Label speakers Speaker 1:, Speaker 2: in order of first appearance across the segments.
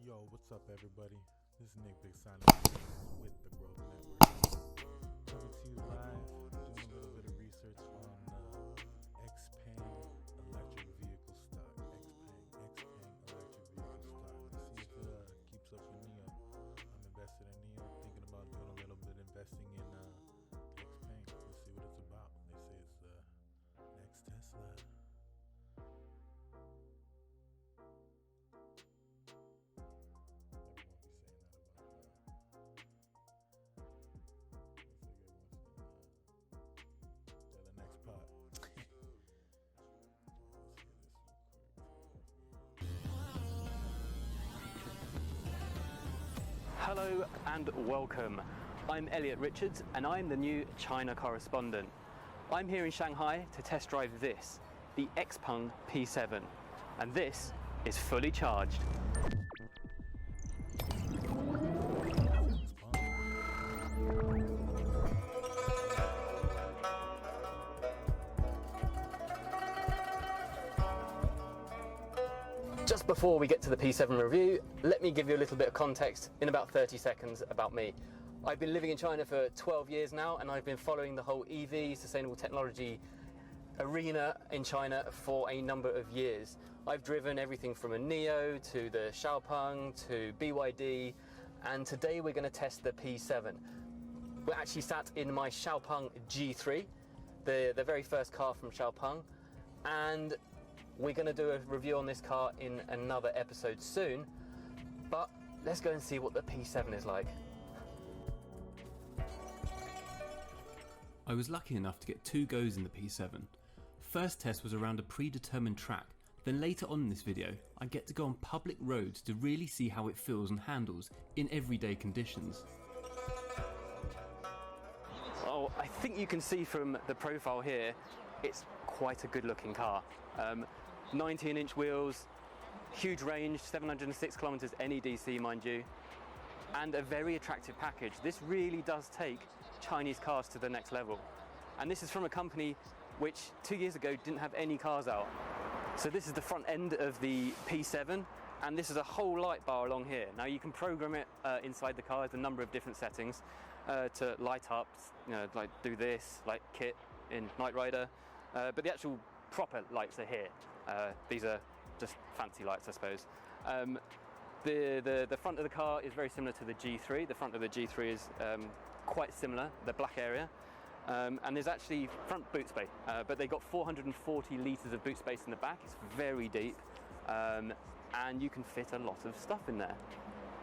Speaker 1: Yo, what's up, everybody? This is Nick Big Sign with the Growth Network. Coming to you live, doing a little bit of research on Xpeng electric vehicle stock. Xpeng electric vehicle stock. Let's see if it keeps up with NEO. I'm invested in NEO, thinking about doing a little bit investing in Xpeng. Let's see what it's about. They say it's the next Tesla.
Speaker 2: Hello and welcome. I'm Elliot Richards and I'm the new China correspondent. I'm here in Shanghai to test drive this, the Xpeng P7, and this is fully charged. Just before we get to the P7 review, let me give you a little bit of context in about 30 seconds about me. I've been living in China for 12 years now, and I've been following the whole EV, sustainable technology arena in China for a number of years. I've driven everything from a NEO to the Xpeng to BYD, and today we're going to test the P7. We're actually sat in my Xpeng G3, the very first car from Xpeng, and we're going to do a review on this car in another episode soon, but let's go and see what the P7 is like.
Speaker 3: I was lucky enough to get 2 goes in the P7. First test was around a predetermined track, then later on in this video I get to go on public roads to really see how it feels and handles in everyday conditions.
Speaker 2: Oh, I think you can see from the profile here, it's quite a good looking car. 19-inch wheels, huge range, 706 kilometers NEDC, mind you, and a very attractive package. This really does take Chinese cars to the next level. And this is from a company which 2 years ago didn't have any cars out. So this is the front end of the P7, and this is a whole light bar along here. Now you can program it inside the car. There's a number of different settings to light up, like do this, like Kit in Knight Rider, but the actual proper lights are here. These are just fancy lights, I suppose. The front of the car is very similar to the G3. The front of the G3 is quite similar, the black area. And there's actually front boot space, but they've got 440 litres of boot space in the back. It's very deep, and you can fit a lot of stuff in there.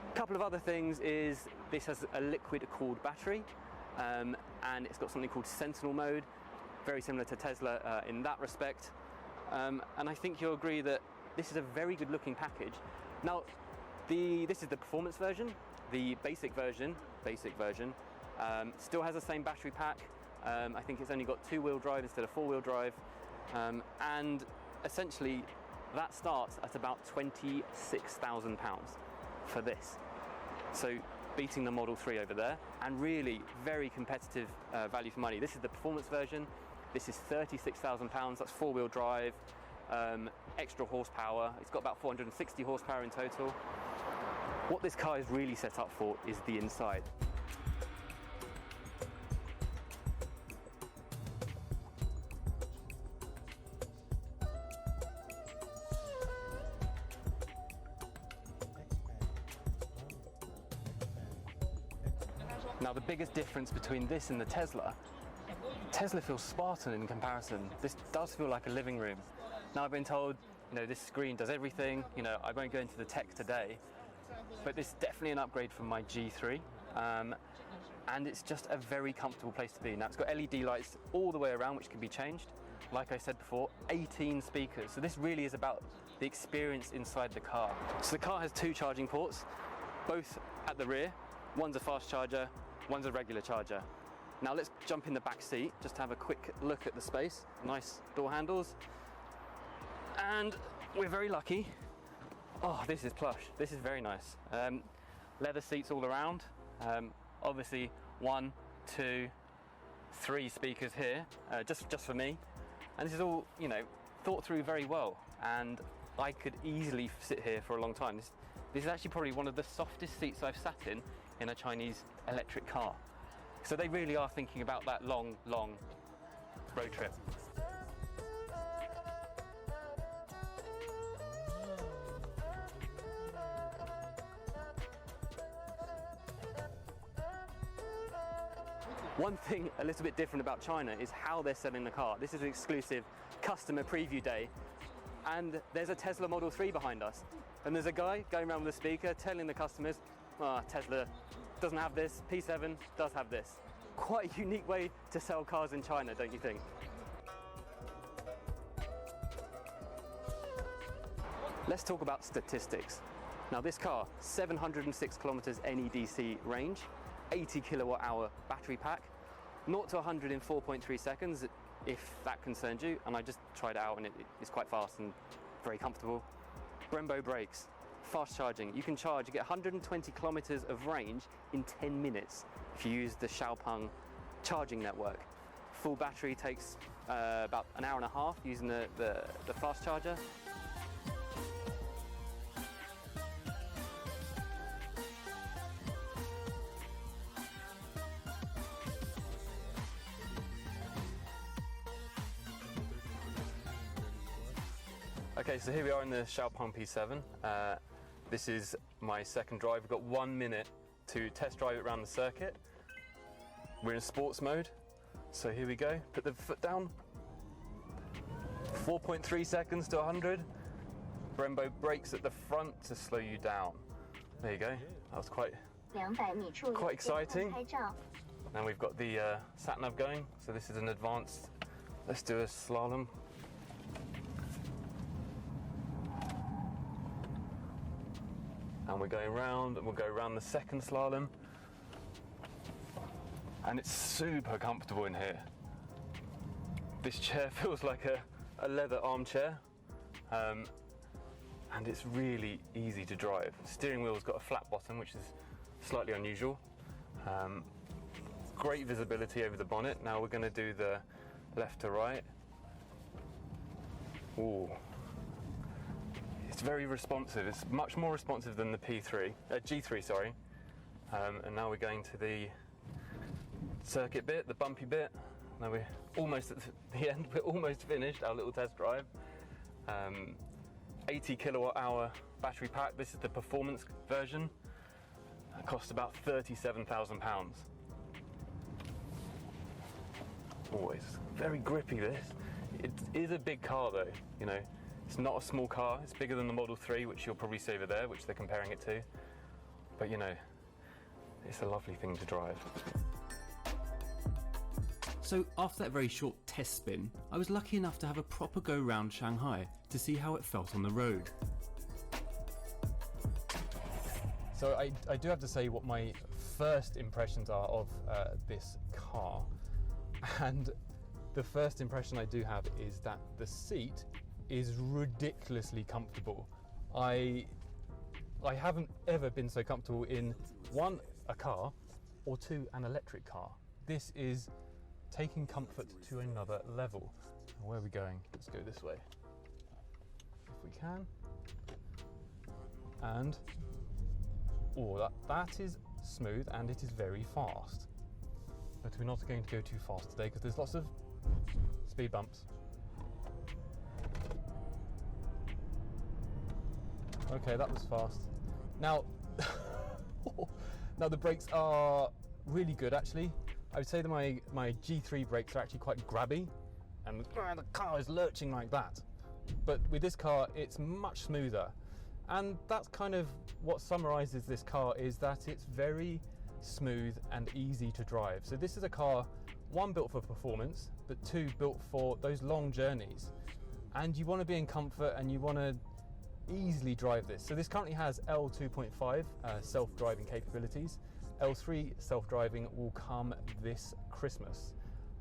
Speaker 2: A couple of other things is this has a liquid-cooled battery, and it's got something called Sentinel mode, very similar to Tesla in that respect. And I think you'll agree that this is a very good looking package. Now, this is the performance version. The basic version still has the same battery pack. I think it's only got 2-wheel drive instead of 4-wheel drive. And essentially that starts at about £26,000 for this. So beating the Model 3 over there, and really very competitive value for money. This is the performance version. This is £36,000, that's 4-wheel drive, extra horsepower. It's got about 460 horsepower in total. What this car is really set up for is the inside. Now the biggest difference between this and the Tesla feels Spartan in comparison. This does feel like a living room. Now I've been told, this screen does everything. I won't go into the tech today, but this is definitely an upgrade from my G3. And it's just a very comfortable place to be. Now it's got LED lights all the way around, which can be changed. Like I said before, 18 speakers. So this really is about the experience inside the car. So the car has 2 charging ports, both at the rear. One's a fast charger, one's a regular charger. Now let's jump in the back seat just to have a quick look at the space. Nice door handles. And we're very lucky. Oh, this is plush. This is very nice. Leather seats all around. Obviously 1, 2, 3 speakers here, just for me. And this is all, thought through very well. And I could easily sit here for a long time. This is actually probably one of the softest seats I've sat in a Chinese electric car. So they really are thinking about that long, long road trip. One thing a little bit different about China is how they're selling the car. This is an exclusive customer preview day, and there's a Tesla Model 3 behind us. And there's a guy going around with a speaker telling the customers, Tesla doesn't have this, P7 does have this. Quite a unique way to sell cars in China, don't you think? Let's talk about statistics. Now this car, 706 kilometers NEDC range, 80 kilowatt hour battery pack, 0 to 100 in 4.3 seconds, if that concerns you, and I just tried it out and it's quite fast and very comfortable. Brembo brakes, fast charging. You can charge, you get 120 kilometers of range in 10 minutes if you use the Xpeng charging network. Full battery takes about an hour and a half using the fast charger. Okay, so here we are in the Xpeng P7. This is my second drive. We've got 1 minute to test drive it around the circuit. We're in sports mode, so here we go. Put the foot down. 4.3 seconds to 100. Brembo brakes at the front to slow you down. There you go. That was quite exciting. Now we've got the sat nav going, so this is an advanced. Let's do a slalom. And we're going round, and we'll go around the second slalom. And it's super comfortable in here. This chair feels like a leather armchair. And it's really easy to drive. The steering wheel's got a flat bottom, which is slightly unusual. Great visibility over the bonnet. Now we're going to do the left to right. Ooh. It's very responsive. It's much more responsive than the G3, sorry. And now we're going to the circuit bit, the bumpy bit. Now we're almost at the end. We're almost finished our little test drive. 80 kilowatt hour battery pack. This is the performance version. It costs about £37,000. Oh, it's very grippy, this. It is a big car though, you know. It's not a small car. It's bigger than the Model 3, which you'll probably see over there, which they're comparing it to. But you know, it's a lovely thing to drive.
Speaker 3: So after that very short test spin, I was lucky enough to have a proper go round Shanghai to see how it felt on the road.
Speaker 4: So I do have to say what my first impressions are of this car. And the first impression I do have is that the seat is ridiculously comfortable. I haven't ever been so comfortable in, one, a car, or two, an electric car. This is taking comfort to another level. Where are we going? Let's go this way, if we can. And, oh, that is smooth and it is very fast. But we're not going to go too fast today because there's lots of speed bumps. Okay, that was fast. Now, now the brakes are really good actually. I would say that my G3 brakes are actually quite grabby and the car is lurching like that. But with this car, it's much smoother. And that's kind of what summarizes this car, is that it's very smooth and easy to drive. So this is a car, one, built for performance, but two, built for those long journeys. And you want to be in comfort and you want to easily drive this. So this currently has L2.5 self-driving capabilities. L3 self-driving will come this Christmas.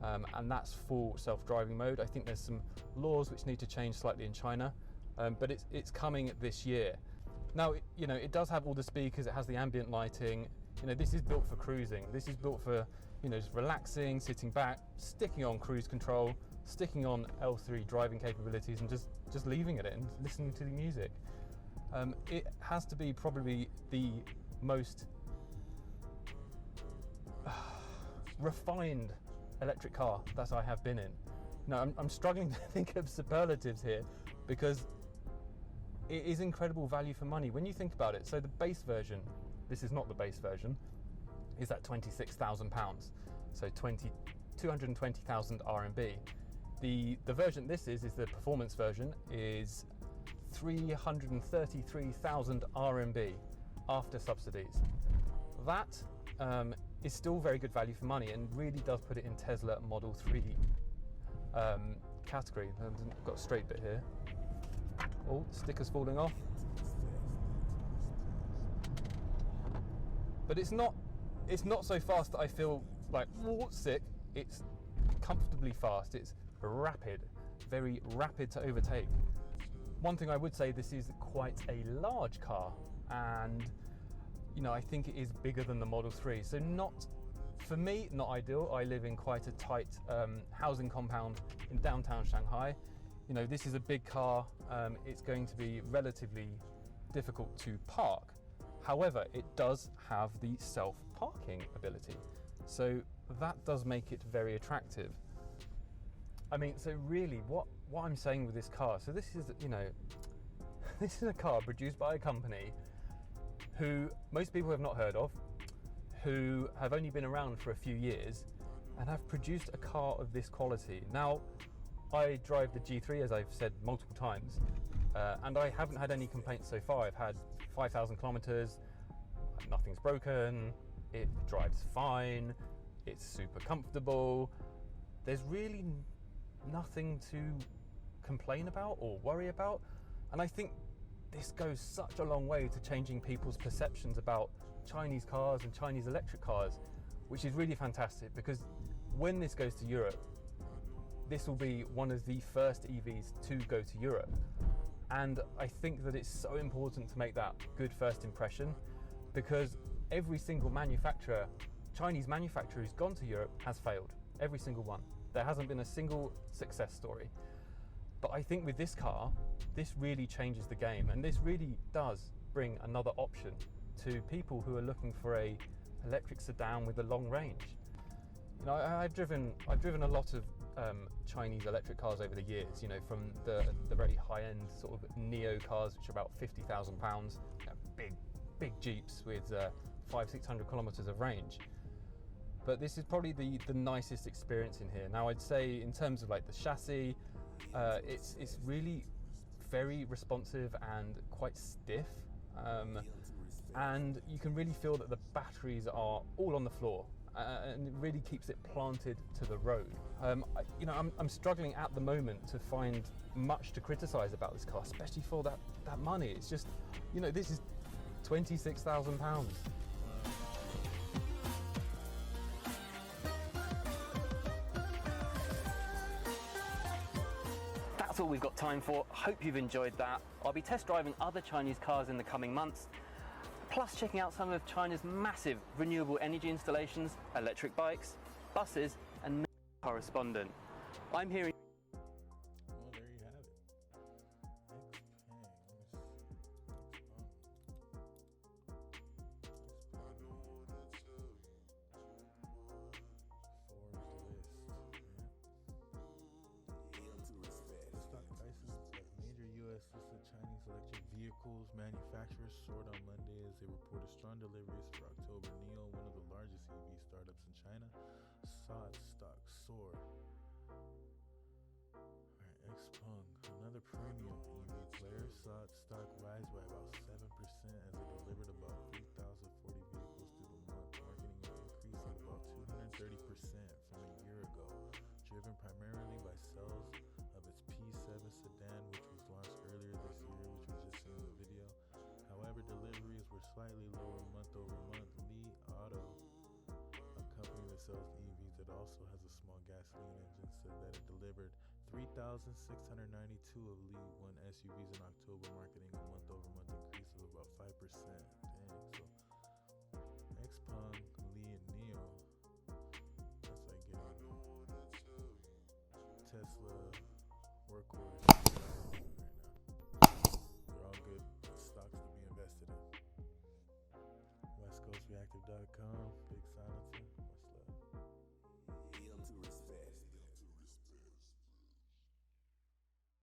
Speaker 4: And that's full self-driving mode. I think there's some laws which need to change slightly in China, but it's coming this year. Now, you know, it does have all the speakers, it has the ambient lighting. You know, this is built for cruising. This is built for, you know, just relaxing, sitting back, sticking on cruise control, sticking on L3 driving capabilities and just leaving it and listening to the music. It has to be probably the most refined electric car that I have been in. Now, I'm struggling to think of superlatives here because it is incredible value for money when you think about it. So the base version, this is not the base version, is at £26,000, so 220,000 RMB. The version this is the performance version, is 333,000 RMB after subsidies. That is still very good value for money and really does put it in Tesla Model 3 category. I've got a straight bit here. Oh, sticker's falling off. But it's not so fast that I feel like, oh, sick. It's comfortably fast. It's rapid, very rapid to overtake. One thing I would say, this is quite a large car, and you know, I think it is bigger than the Model 3. So not, for me, not ideal. I live in quite a tight housing compound in downtown Shanghai. You know, this is a big car. It's going to be relatively difficult to park. However, it does have the self-parking ability. So that does make it very attractive. I mean, so really what I'm saying with this car, so this is, you know, this is a car produced by a company who most people have not heard of, who have only been around for a few years and have produced a car of this quality. Now, I drive the G3, as I've said multiple times, and I haven't had any complaints so far. I've had 5,000 kilometers, nothing's broken, it drives fine, it's super comfortable. There's really nothing to complain about or worry about. And I think this goes such a long way to changing people's perceptions about Chinese cars and Chinese electric cars, which is really fantastic, because when this goes to Europe, this will be one of the first EVs to go to Europe. And I think that it's so important to make that good first impression, because every single manufacturer, Chinese manufacturer who's gone to Europe has failed. Every single one. There hasn't been a single success story. But I think with this car, this really changes the game, and this really does bring another option to people who are looking for a electric sedan with a long range. You know, I've driven a lot of Chinese electric cars over the years, you know, from the very high-end sort of Neo cars, which are about £50,000, you know, big Jeeps with 500-600 kilometers of range. But this is probably the nicest experience in here. Now, I'd say in terms of like the chassis, it's really very responsive and quite stiff, and you can really feel that the batteries are all on the floor, and it really keeps it planted to the road. You know, I'm struggling at the moment to find much to criticize about this car, especially for that money. It's just, you know, this is £26,000.
Speaker 2: That's all we've got time for. Hope you've enjoyed that. I'll be test driving other Chinese cars in the coming months, plus checking out some of China's massive renewable energy installations, electric bikes, buses, and correspondent. I'm here in
Speaker 1: Well, there you have it. Stock prices of major U.S. listed Chinese electric vehicles manufacturers soared on Monday as they reported strong deliveries for October. NIO, one of the largest EV startups in China, saw its stock soar. Xpeng, another premium EV player, saw its stock rise by about 7% as it delivered about 3,040 vehicles through the month, marking an increase of about 230% from a year ago, driven primarily by sales of its P7 sedan, which was launched earlier this year, which we just seen in the video. However, deliveries were slightly lower month over month. Li Auto, a company that sells EVs that also has a small gasoline engine, said that it delivered 3,692 of Li 1 SUVs in October, marking a month-over-month increase of about 5%. Dang, so Xpeng, Li, and NIO, that's like getting Tesla workhorse right now. They're all good stock Automotive.com, Big Silencer.